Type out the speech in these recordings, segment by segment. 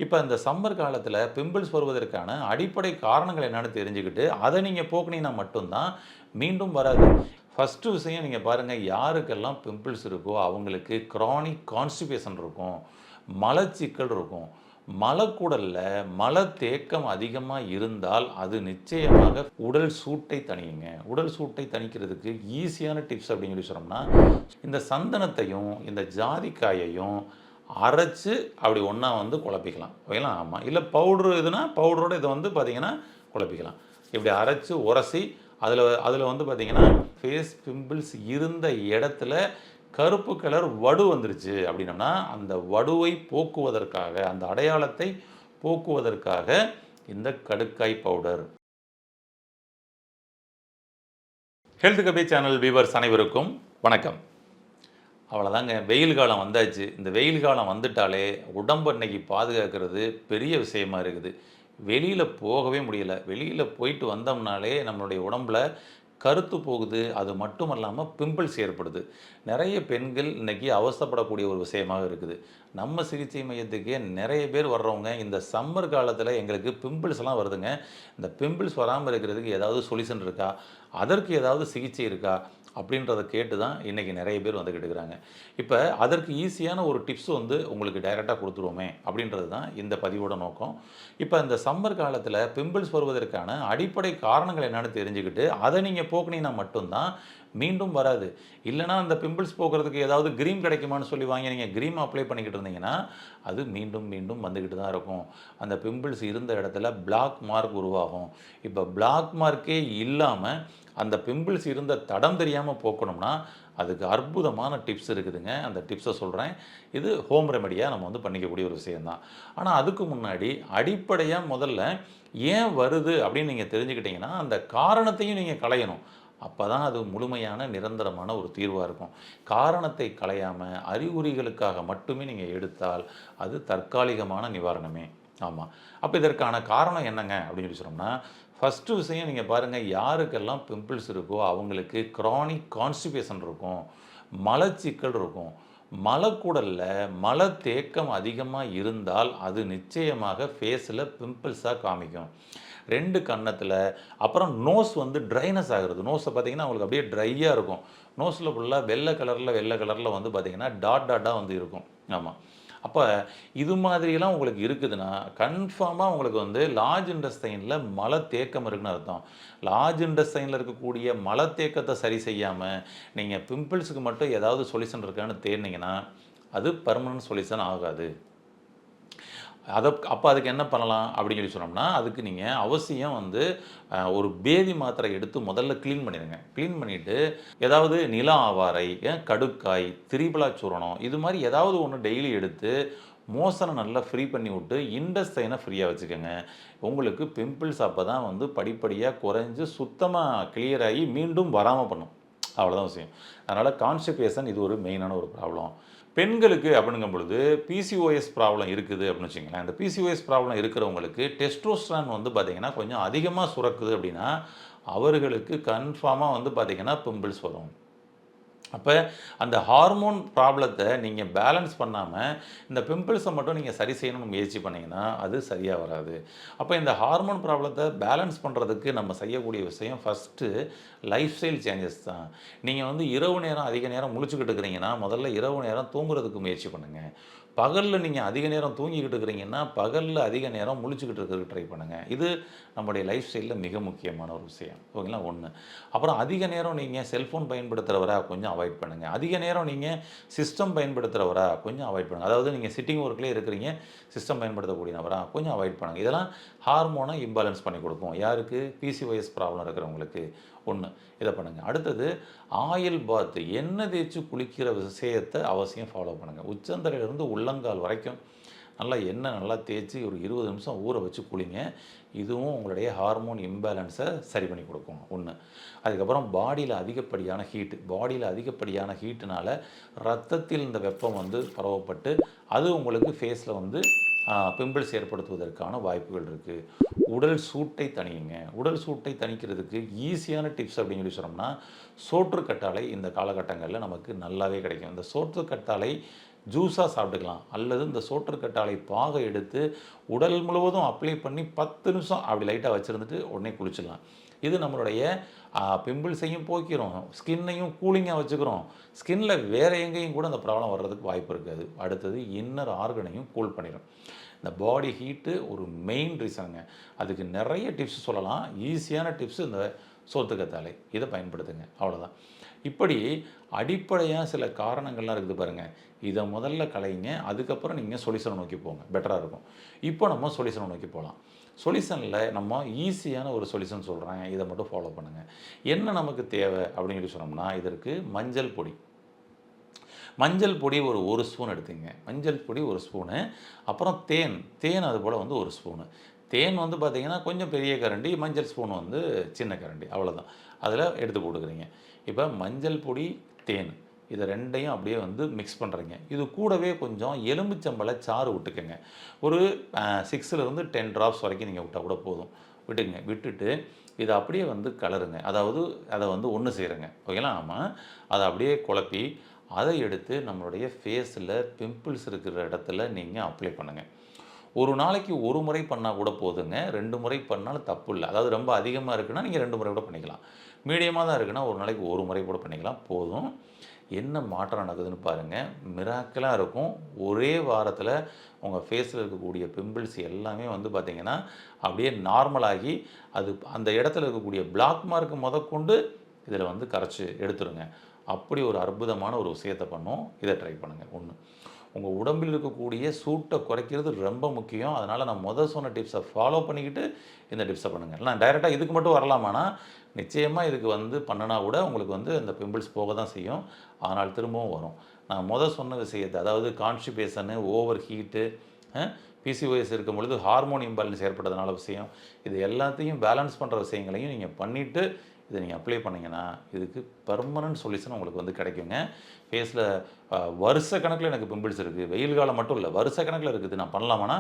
இப்போ இந்த சம்மர் காலத்தில பிம்பிள்ஸ் வருவதற்கான அடிப்படை காரணங்கள் என்னன்னு தெரிஞ்சுக்கிட்டு, அத நீங்க போக்குனீங்கன்னா மட்டும் தான் மீண்டும் வராது. ஃபர்ஸ்ட்டு விஷயம் நீங்க பாருங்க, யாருக்கெல்லாம் பிம்பிள்ஸ் இருக்கோ அவங்களுக்கு கிரானிக் கான்ஸ்டிபேஷன் இருக்கும். மலச்சிக்கல் இருக்கும். மலக்குடல்ல மலத்தேக்கம் அதிகமா இருந்தால், அது நிச்சயமாக உடல் சூட்டை தணியுங்க. உடல் சூட்டை தணிக்கிறதுக்கு ஈஸியான டிப்ஸ் அப்படின்னு சொல்லி சொன்னோம்னா, இந்த சந்தனத்தையும், இந்த ஜாதிக்காயையும் அரைச்சு அப்படி ஒண்ணா வந்து குழப்பிக்கலாம். ஓகேங்களா? ஆமா. இல்ல பவுடர் இதுனா, பவுடரோட இத வந்து பார்த்தீங்கன்னா குழப்பிக்கலாம். இப்படி அரைச்சு உரசி, அதில அதில வந்து பார்த்தீங்கன்னா, ஃபேஸ் பிம்பிள்ஸ் இருந்த இடத்துல கருப்பு கலர் வடு வந்துருச்சு அப்படின்னம்னா, அந்த வடுவை போக்குவதற்காக, அந்த அடையாளத்தை போக்குவதற்காக இந்த கடுக்காய் powder. Health cafe channel viewers அனைவருக்கும் வணக்கம். அவ்வளோதாங்க. வெயில் காலம் வந்தாச்சு. இந்த வெயில் காலம் வந்துட்டாலே, உடம்ப இன்னைக்கு பாதுகாக்கிறது பெரிய விஷயமா இருக்குது. வெளியில போகவே முடியல. வெளியில போயிட்டு வந்தோம்னாலே, நம்மளுடைய உடம்புல கருத்து போகுது. அது மட்டுமல்லாம பிம்பிள்ஸ் ஏற்படுது. நெறைய பெண்கள் இன்னைக்கு அவஸ்தைப்படக்கூடிய ஒரு விஷயமாக இருக்குது. நம்ம சிகிச்சை மையத்துக்கே நெறைய பேர் வர்றவங்க, இந்த சம்மர் காலத்தில எங்களுக்கு பிம்பிள்ஸ்லாம் வருதுங்க. இந்த பிம்பிள்ஸ் வராம இருக்கிறதுக்கு ஏதாவது சொல்யூஷன் இருக்கா? அதற்கு ஏதாவது சிகிச்சை இருக்கா? அப்படின்றத கேட்டு தான் இன்னைக்கு நெறைய பேர் வந்துகிட்டு இருக்கிறாங்க. இப்ப அதற்கு ஈஸியான ஒரு டிப்ஸ் வந்து உங்களுக்கு டைரக்ட்டா குடுத்துருவோமே அப்படின்றது தான் இந்த பதிவோட நோக்கம். இப்ப இந்த சம்மர் காலத்தில பிம்பிள்ஸ் வருவதற்கான அடிப்படை காரணங்கள் என்னன்னு தெரிஞ்சுக்கிட்டு, அத நீங்க போக்குனீங்கன்னா மட்டும் தான் மீண்டும் வராது. இல்லன்னா அந்த பிம்பிள்ஸ் போக்குறதுக்கு ஏதாவது கிரீம் கிடைக்குமான்னு சொல்லி வாங்கி நீங்க கிரீம் அப்ளை பண்ணிக்கிட்டு இருந்தீங்கன்னா, அது மீண்டும் மீண்டும் வந்துகிட்டு தான் இருக்கும். அந்த பிம்பிள்ஸ் இருந்த இடத்துல பிளாக் மார்க் உருவாகும். இப்ப பிளாக் மார்க்கே இல்லாம அந்த பிம்பிள்ஸ் இருந்த தடம் தெரியாம போக்கணும்னா, அதுக்கு அற்புதமான டிப்ஸ் இருக்குதுங்க. அந்த டிப்ஸ சொல்றேன். இது ஹோம் ரெமெடியா நம்ம வந்து பண்ணிக்கக்கூடிய ஒரு விஷயம் தான். ஆனா அதுக்கு முன்னாடி அடிப்படையா முதல்ல ஏன் வருது அப்படின்னு நீங்க தெரிஞ்சுக்கிட்டீங்கன்னா, அந்த காரணத்தையும் நீங்க களையணும். அப்பதான் அது முழுமையான, நிரந்தரமான ஒரு தீர்வா இருக்கும். காரணத்தை களையாம, அறிகுறிகளுக்காக மட்டுமே நீங்க எடுத்தால், அது தற்காலிகமான நிவாரணமே. ஆமா. அப்ப இதற்கான காரணம் என்னங்க அப்படின்னு சொல்லி சொன்னோம்னா, ஃபர்ஸ்ட்டு விஷயம் நீங்க பாருங்க, யாருக்கெல்லாம் பிம்பிள்ஸ் இருக்கோ அவங்களுக்கு கிரானிக் கான்ஸ்டிபேஷன் இருக்கும். மலச்சிக்கல் இருக்கும். மலக்குடல்ல மலத்தேக்கம் அதிகமா இருந்தால், அது நிச்சயமாக ஃபேஸில பிம்பிள்ஸா காமிக்கும். 2 கன்னத்தில, அப்புறம் நோஸ் வந்து ட்ரைனஸ் ஆகுறது. நோஸ பார்த்தீங்கன்னா, உங்களுக்கு அப்படியே ட்ரையா இருக்கும். நோஸ்ல ஃபுல்லா வெள்ள கலர்ல வந்து பார்த்தீங்கன்னா, டாட் டாட்டா வந்து இருக்கும். ஆமா. அப்ப இது மாதிரியெல்லாம் உங்களுக்கு இருக்குதுன்னா, கன்ஃபார்மா உங்களுக்கு வந்து லார்ஜ் இன்டெஸ்டைன்ல மலத்தேக்கம் இருக்குன்னு அர்த்தம். லார்ஜ் இன்டெஸ்டைன்ல இருக்கக்கூடிய மலத்தேக்கத்த சரி செய்யாம, நீங்க பிம்பிள்ஸ்க்கு மட்டும் ஏதாவது சொல்யூஷன் இருக்கான்னு தேடுனீங்கன்னா, அது பெர்மனன்ட் சொல்யூஷன் ஆகாது. அப்ப அதுக்கு என்ன பண்ணலாம் அப்படின்னு சொல்லி சொன்னோம்னா, அதுக்கு நீங்க அவசியம் வந்து ஒரு பேதி மாத்திரை எடுத்து முதல்ல கிளீன் பண்ணிருங்க. கிளீன் பண்ணிட்டு, ஏதாவது நில ஆவாரை, கடுக்காய், திரிபலா சூரணம் இது மாரி ஏதாவது ஒண்ணு டெய்லி எடுத்து, மோஷன நல்லா ஃப்ரீ பண்ணி விட்டு, இன்டெஸ்டைன ஃப்ரீயா வச்சுக்கங்க. உங்களுக்கு பிம்பிள்ஸ் அப்பதான் வந்து படிப்படியா குறைஞ்சு சுத்தமா கிளியர் ஆகி மீண்டும் வராம பண்ணும். அவ்வளோதான் விஷயம். அதனால கான்ஸ்டிபேஷன் இது ஒரு மெயினான ஒரு ப்ராப்ளம். பெண்களுக்கு அப்படிங்கும் பொழுது பிசிஓஎஸ் ப்ராப்ளம் இருக்குது அப்படின்னு வச்சுக்கங்களேன். இந்த பிசிஓஎஸ் ப்ராப்ளம் இருக்கிறவங்களுக்கு டெஸ்டோஸ்டெரான் வந்து பார்த்தீங்கன்னா, கொஞ்சம் அதிகமா சுரக்குது அப்படின்னா, அவர்களுக்கு கன்ஃபார்மா வந்து பார்த்தீங்கன்னா, பிம்பிள்ஸ் வரும். அப்ப அந்த ஹார்மோன் ப்ராப்ளத்த நீங்க பேலன்ஸ் பண்ணாம, இந்த பிம்பிள்ஸ மட்டும் நீங்க சரி செய்யணும்னு முயற்சி பண்ணீங்கன்னா, அது சரியா வராது. அப்ப இந்த ஹார்மோன் ப்ராப்ளத்த பேலன்ஸ் பண்றதுக்கு நம்ம செய்யக்கூடிய விஷயம் ஃபர்ஸ்ட்டு லைஃப் ஸ்டைல் சேஞ்சஸ் தான். நீங்க வந்து இரவு நேரம் அதிக நேரம் முழிச்சுக்கிட்டு இருக்கிறீங்கன்னா, முதல்ல இரவு நேரம் தூங்குறதுக்கு முயற்சி பண்ணுங்க. பகல்ல நீங்க அதிக நேரம் தூங்கிக்கிட்டு இருக்கிறீங்கன்னா, பகல்ல அதிக நேரம் முழிச்சுக்கிட்டு இருக்கிறதுக்கு ட்ரை பண்ணுங்க. இது நம்முடைய லைஃப் ஸ்டைல்ல மிக முக்கியமான ஒரு விஷயம். ஓகேங்களா? 1. அப்புறம் அதிக நேரம் நீங்க செல்ஃபோன் பயன்படுத்துறவரா கொஞ்சம் அவாய்ட் பண்ணுங்க. அதிக நேரம் நீங்க சிஸ்டம் பயன்படுத்துறவரா கொஞ்சம் அவாய்ட் பண்ணுங்க. அதாவது நீங்க சிட்டிங் ஒர்க்லயே இருக்கிறீங்க, சிஸ்டம் பயன்படுத்தக்கூடிய நபரா கொஞ்சம் அவாய்ட் பண்ணுங்க. இதெல்லாம் ஹார்மோன இம்பேலன்ஸ் பண்ணி கொடுக்கும். யாருக்கு? பிசிஓஎஸ் ப்ராப்ளம் இருக்கிறவங்களுக்கு. 1 இத பண்ணுங்க. அடுத்தது ஆயில் பாத் எண்ணெய் தேய்ச்சு குளிக்கிற விஷயத்த அவசியம் ஃபாலோ பண்ணுங்க. உச்சந்தலையிலிருந்து உள்ளங்கால் வரைக்கும் நல்லா தேய்ச்சு ஒரு 20 நிமிஷம் ஊற வச்சு குளிங்க. இதுவும் உங்களுடைய ஹார்மோன் இம்பேலன்ஸை சரி பண்ணி கொடுக்கும் 1. அதுக்கப்புறம் பாடியில் அதிகப்படியான ஹீட்டுனால ரத்தத்தில் இந்த வெப்பம் வந்து பரவப்பட்டு அது உங்களுக்கு ஃபேஸில் வந்து பிம்பிள்ஸ் ஏற்படுத்துவதற்கான வாய்ப்புகள் இருக்குது. உடல் சூட்டை தணியுங்க. உடல் சூட்டை தணிக்கிறதுக்கு ஈஸியான டிப்ஸ் அப்படின்னு சொல்லி சொன்னோம்னா, சோற்றுக்கற்றாழை இந்த காலகட்டங்களில் நமக்கு நல்லாவே கிடைக்கும். இந்த சோற்றுக்கற்றாழை ஜூஸாக சாப்பிட்டுக்கலாம். அல்லது இந்த சோற்றுக்கற்றாழை பாகை எடுத்து உடல் முழுவதும் அப்ளை பண்ணி 10 நிமிஷம் அப்படி லைட்டாக வச்சுருந்துட்டு உடனே குளிச்சிடலாம். இது நம்மளுடைய பிம்பிள்ஸையும் போக்கிறோம், ஸ்கின்னையும் கூலிங்காக வச்சுக்கிறோம். ஸ்கின்ல வேறு எங்கேயும் கூட அந்த ப்ராப்ளம் வர்றதுக்கு வாய்ப்பு இருக்காது. அடுத்தது இன்னர் ஆர்கனையும் கூல் பண்ணிடும். இந்த பாடி ஹீட்டு ஒரு மெயின் ரீசனுங்க. அதுக்கு நிறைய டிப்ஸ் சொல்லலாம். ஈஸியான டிப்ஸ் இந்த சோத்துக்கத்தாழை. இதை பயன்படுத்துங்க. அவ்வளோதான். இப்படி அடிப்படையாக சில காரணங்கள்லாம் இருக்குது பாருங்கள். இதை முதல்ல கலைங்க. அதுக்கப்புறம் நீங்கள் சொல்யூஷனை நோக்கி போங்க. பெட்டராக இருக்கும். இப்போ நம்ம சொல்யூஷனை நோக்கி போகலாம். சொல்யூஷனில் நம்ம ஈஸியான ஒரு சொல்யூஷன் சொல்கிறேன். இதை மட்டும் ஃபாலோ பண்ணுங்கள். என்ன நமக்கு தேவை அப்படின்னு சொல்லி சொன்னோம்னா, இதற்கு மஞ்சள் பொடி. மஞ்சள் பொடி ஒரு ஸ்பூன் எடுத்துங்க. மஞ்சள் பொடி 1 ஸ்பூனு. அப்புறம் தேன் அதுபோல் வந்து 1 ஸ்பூனு. தேன் வந்து பார்த்திங்கன்னா கொஞ்சம் பெரிய கரண்டி, மஞ்சள் ஸ்பூன் வந்து சின்ன கரண்டி, அவ்வளோதான். அதில் எடுத்து போட்டுக்கிறீங்க. இப்போ மஞ்சள் பொடி, தேன் இதை 2யும் அப்படியே வந்து மிக்ஸ் பண்ணுறீங்க. இது கூடவே கொஞ்சம் எலுமிச்சம்பழ சாறு விட்டுக்கங்க. ஒரு 6லேருந்து 10 ட்ராப்ஸ் வரைக்கும் நீங்கள் விட்டால் கூட போதும். விட்டுட்டு இதை அப்படியே வந்து கலருங்க. அதாவது அதை வந்து ஒன்று சேருங்க. ஓகேங்களா? ஆமாம். அதை அப்படியே குழப்பி அதை எடுத்து நம்மளுடைய ஃபேஸில் பிம்பிள்ஸ் இருக்கிற இடத்துல நீங்கள் அப்ளை பண்ணுங்கள். ஒரு நாளைக்கு 1 முறை பண்ணால் கூட போதுங்க. 2 முறை பண்ணாலும் தப்பு இல்லை. அதாவது ரொம்ப அதிகமாக இருக்குன்னா நீங்கள் 2 முறை கூட பண்ணிக்கலாம். மீடியமாக தான் இருக்குன்னா ஒரு நாளைக்கு 1 முறை கூட பண்ணிக்கலாம், போதும். என்ன மாற்றம் நடக்குதுன்னு பாருங்கள். மிராக்கிளாக இருக்கும். ஒரே வாரத்தில் உங்கள் ஃபேஸில் இருக்கக்கூடிய பிம்பிள்ஸ் எல்லாமே வந்து பார்த்திங்கன்னா அப்படியே நார்மலாகி அது அந்த இடத்துல இருக்கக்கூடிய பிளாக் மார்க் முதற்கொண்டு இதில் வந்து கரைச்சி எடுத்துருங்க. அப்படி ஒரு அற்புதமான ஒரு விஷயத்தை பண்ணும். இதை ட்ரை பண்ணுங்கள். 1 உங்கள் உடம்பில் இருக்கக்கூடிய சூட்டை குறைக்கிறது ரொம்ப முக்கியம். அதனால் நான் சொன்ன டிப்ஸை ஃபாலோ பண்ணிக்கிட்டு இந்த டிப்ஸை பண்ணுங்கள். நான் டைரெக்டாக இதுக்கு மட்டும் வரலாமான்னா, நிச்சயமாக இதுக்கு வந்து பண்ணினா கூட உங்களுக்கு வந்து அந்த பிம்பிள்ஸ் போக தான் செய்யும். ஆனால் திரும்பவும் வரும். நான் சொன்ன விஷயத்தை, அதாவது கான்ஸ்டிபேஷனு, ஓவர் ஹீட்டு, பிசிஓஎஸ் இருக்கும் பொழுது ஹார்மோன் இம்பேலன்ஸ் ஏற்பட்டதுனால விஷயம், இது எல்லாத்தையும் பேலன்ஸ் பண்ணுற விஷயங்களையும் நீங்கள் பண்ணிவிட்டு இதை நீங்கள் அப்ளை பண்ணிங்கன்னா இதுக்கு பெர்மனன்ட் சொல்யூஷன் உங்களுக்கு வந்து கிடைக்குங்க. ஃபேஸில் வருஷ கணக்கில் எனக்கு பிம்பிள்ஸ் இருக்குது, வெயில் காலம் மட்டும் இல்லை, வருஷ கணக்கில் இருக்குது, நான் பண்ணலாமான்னா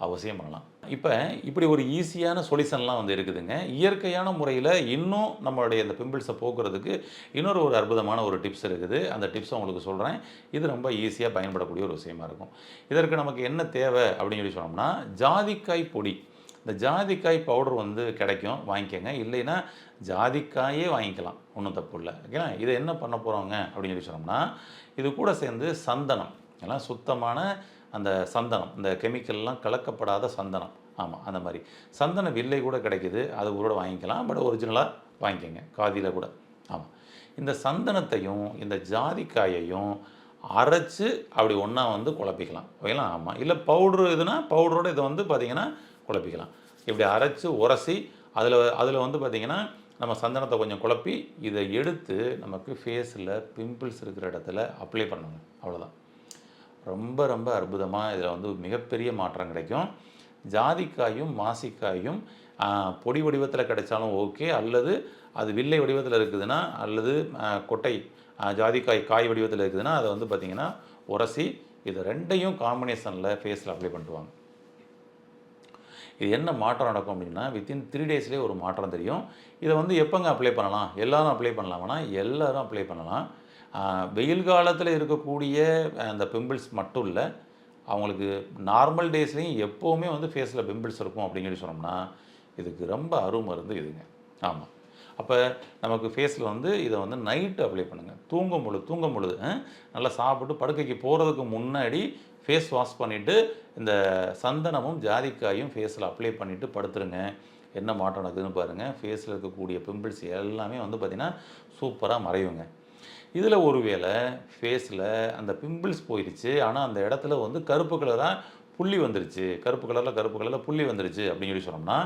அவசியம் பண்ணலாம். இப்போ இப்படி ஒரு ஈஸியான சொல்யூஷன்லாம் வந்து இருக்குதுங்க. இயற்கையான முறையில் இன்னும் நம்மளுடைய இந்த பிம்பிள்ஸை போக்குறதுக்கு இன்னொரு அற்புதமான ஒரு டிப்ஸ் இருக்குது. அந்த டிப்ஸை உங்களுக்கு சொல்கிறேன். இது ரொம்ப ஈஸியாக பயன்படக்கூடிய ஒரு விஷயமா இருக்கும். இதற்கு நமக்கு என்ன தேவை அப்படின்னு சொல்லி சொன்னோம்னா, ஜாதிக்காய் பொடி. இந்த ஜாதிக்காய் பவுடர் வந்து கிடைக்கும், வாங்கிக்கோங்க. இல்லைன்னா ஜாதிக்காயே வாங்கிக்கலாம், ஒன்றும் தப்பு இல்லை. ஓகேங்களா? இதை என்ன பண்ண போகிறோங்க அப்படின்னு சொல்லி சொன்னோம்னா, இது கூட சேர்ந்து சந்தனம், எல்லாம் சுத்தமான அந்த சந்தனம், இந்த கெமிக்கல்லாம் கலக்கப்படாத சந்தனம். ஆமாம், அந்த மாதிரி சந்தன வில்லை கூட கிடைக்கிது, அது கூட வாங்கிக்கலாம். பட் ஒரிஜினலாக வாங்கிக்கோங்க, காதியில் கூட. ஆமாம், இந்த சந்தனத்தையும் இந்த ஜாதிக்காயையும் அரைச்சி அப்படி ஒன்றா வந்து குழப்பிக்கலாம். ஓகேங்களா? ஆமாம். இல்லை பவுட்ரு இதுனா பவுடரோடு இதை வந்து பார்த்திங்கன்னா குழப்பிக்கலாம். இப்படி அரைச்சி உரசி அதில் வந்து பார்த்திங்கன்னா நம்ம சந்தனத்தை கொஞ்சம் குழப்பி இதை எடுத்து நமக்கு ஃபேஸில் பிம்பிள்ஸ் இருக்கிற இடத்துல அப்ளை பண்ணணும். அவ்வளோதான். ரொம்ப ரொம்ப அற்புதமாக இதில் வந்து மிகப்பெரிய மாற்றம் கிடைக்கும். ஜாதிக்காயும் மாசிக்காயும் பொடி வடிவத்தில் கிடைச்சாலும் ஓகே, அல்லது அது வில்லை வடிவத்தில் இருக்குதுன்னா, அல்லது கொட்டை ஜாதிக்காய் காய் வடிவத்தில் இருக்குதுன்னா அதை வந்து பார்த்திங்கன்னா உரசி இது 2யும் காம்பினேஷனில் ஃபேஸில் அப்ளை பண்ணுவாங்க. இது என்ன மாற்றம் நடக்கும் அப்படின்னா, வித்தின் 3 டேஸ்லேயே ஒரு மாற்றம் தெரியும். இதை வந்து எப்போங்க அப்ளை பண்ணலாம்? எல்லாரும் அப்ளை பண்ணலாமான்னா எல்லாரும் அப்ளை பண்ணலாம். வெயில் காலத்தில் இருக்கக்கூடிய அந்த பிம்பிள்ஸ் மட்டும் இல்லை, அவங்களுக்கு நார்மல் டேஸ்லேயும் எப்போவுமே வந்து ஃபேஸில் பிம்பிள்ஸ் இருக்கும் அப்படின்னு சொல்லி சொன்னோம்னா, இதுக்கு ரொம்ப அருமருந்து இதுங்க. ஆமாம். அப்போ நமக்கு ஃபேஸில் வந்து இதை வந்து நைட்டு அப்ளை பண்ணுங்கள். தூங்கும் பொழுது நல்லா சாப்பிட்டு படுக்கைக்கு போகிறதுக்கு முன்னாடி ஃபேஸ் வாஷ் பண்ணிவிட்டு இந்த சந்தனமும் ஜாதிக்காயும் ஃபேஸில் அப்ளை பண்ணிவிட்டு படுத்துருங்க. என்ன மாற்றம் நடக்குதுன்னு பாருங்கள். ஃபேஸில் இருக்கக்கூடிய பிம்பிள்ஸ் எல்லாமே வந்து பார்த்திங்கன்னா சூப்பராக மறையுங்க. இதில் ஒருவேளை ஃபேஸில் அந்த பிம்பிள்ஸ் போயிடுச்சு, ஆனால் அந்த இடத்துல வந்து கருப்பு கலராக புள்ளி வந்துருச்சு, கருப்பு கலரில் புள்ளி வந்துருச்சு அப்படின்னு சொல்லி சொன்னோம்னா,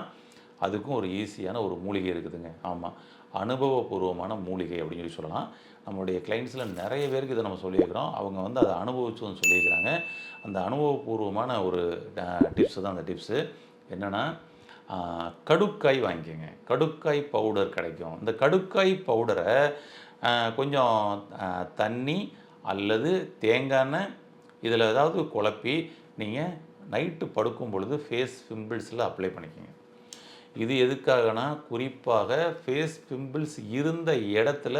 அதுக்கும் ஒரு ஈஸியான ஒரு மூலிகை இருக்குதுங்க. ஆமாம், அனுபவபூர்வமான மூலிகை அப்படின்னு சொல்லி சொல்லலாம். நம்மளுடைய கிளைண்ட்ஸில் நிறைய பேருக்கு இதை நம்ம சொல்லியிருக்கிறோம். அவங்க வந்து அதை அனுபவிச்சு வந்து சொல்லியிருக்கிறாங்க. அந்த அனுபவபூர்வமான ஒரு டிப்ஸு தான் அந்த டிப்ஸு. என்னென்னா, கடுக்காய் வாங்கிக்கோங்க. கடுக்காய் பவுடர் கிடைக்கும். இந்த கடுக்காய் பவுடரை கொஞ்சம் தண்ணி அல்லது தேங்காய் எண்ணெய் இதில் ஏதாவது குழப்பி நீங்கள் நைட்டு படுக்கும் பொழுது ஃபேஸ் பிம்பிள்ஸில் அப்ளை பண்ணிக்கோங்க. இது எதுக்காகனா, குறிப்பாக ஃபேஸ் பிம்பிள்ஸ் இருந்த இடத்துல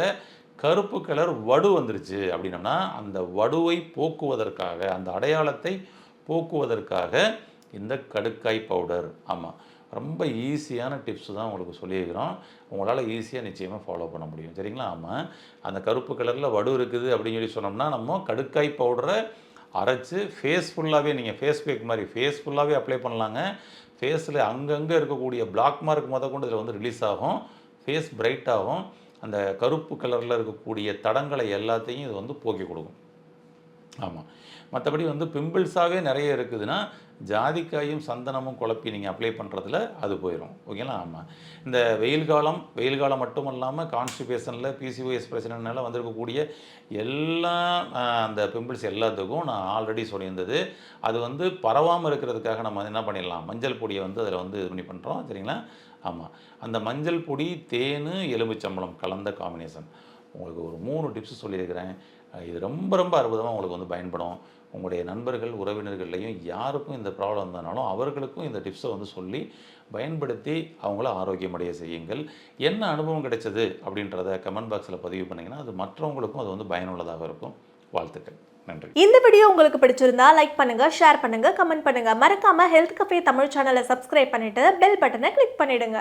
கருப்பு கலர் வடு வந்துருச்சு அப்படின்னம்னா அந்த வடுவை போக்குவதற்காக, அந்த அடையாளத்தை போக்குவதற்காக இந்த கடுக்காய் பவுடர். ஆமாம், ரொம்ப ஈஸியான டிப்ஸ் தான் உங்களுக்கு சொல்லியிருக்கிறோம். உங்களால் ஈஸியாக நிச்சயமாக ஃபாலோ பண்ண முடியும். சரிங்களா? ஆமாம், அந்த கருப்பு கலரில் வடு இருக்குது அப்படின்னு சொல்லி சொன்னோம்னா நம்ம கடுக்காய் பவுடரை அரைச்சி ஃபேஸ் ஃபுல்லாகவே, நீங்கள் ஃபேஸ் பேக் மாதிரி ஃபேஸ் ஃபுல்லாகவே அப்ளை பண்ணலாங்க. ஃபேஸில் அங்கங்கே இருக்கக்கூடிய பிளாக் மார்க் முதற்கொண்டு இதில் வந்து ரிலீஸ் ஆகும். ஃபேஸ் பிரைட் ஆகும். அந்த கருப்பு கலரில் இருக்கக்கூடிய தடங்களை எல்லாத்தையும் இது வந்து போக்கி கொடுக்கும். ஆமாம், மற்றபடி வந்து பிம்பிள்ஸாகவே நிறைய இருக்குதுன்னா ஜாதிக்காயும் சந்தனமும் குழப்பி நீங்கள் அப்ளை பண்ணுறதுல அது போயிடும். ஓகேங்களா? ஆமாம், இந்த வெயில் காலம் மட்டும் இல்லாமல் கான்ஸ்டிபேஷனில் பிசிஓஎஸ் பிரச்சனைனால வந்திருக்கக்கூடிய எல்லா அந்த பிம்பிள்ஸ் எல்லாத்துக்கும் நான் ஆல்ரெடி சொல்லியிருந்தது. அது வந்து பரவாமல் இருக்கிறதுக்காக நம்ம என்ன பண்ணிடலாம், மஞ்சள் பொடியை வந்து அதில் வந்து இது பண்ணி பண்ணுறோம். சரிங்களா? ஆமாம், அந்த மஞ்சள் பொடி, தேன், எலுமிச்சம்பழம் கலந்த காம்பினேஷன். உங்களுக்கு ஒரு 3 டிப்ஸ் சொல்லியிருக்கிறேன். இது ரொம்ப ரொம்ப அற்புதமாக உங்களுக்கு வந்து பயன்படும். உங்களுடைய நண்பர்கள், உறவினர்கள்லையும் யாருக்கும் இந்த ப்ராப்ளம் இருந்தனாலும் அவர்களுக்கும் இந்த டிப்ஸை வந்து சொல்லி பயன்படுத்தி அவங்கள ஆரோக்கியமடைய செய்யுங்கள். என்ன அனுபவம் கிடைச்சது அப்படின்றத கமெண்ட் பாக்ஸில் பதிவு பண்ணிங்கன்னா அது மற்றவங்களுக்கும் அது வந்து பயனுள்ளதாக இருக்கும். வாழ்த்துக்கள். நன்றி. இந்த வீடியோ உங்களுக்கு பிடிச்சிருந்தா லைக் பண்ணுங்க, ஷேர் பண்ணுங்க, கமெண்ட் பண்ணுங்க. மறக்காம ஹெல்த் கஃபே தமிழ் சேனலை சப்ஸ்கிரைப் பண்ணிட்டு பெல் பட்டனை கிளிக் பண்ணிடுங்க.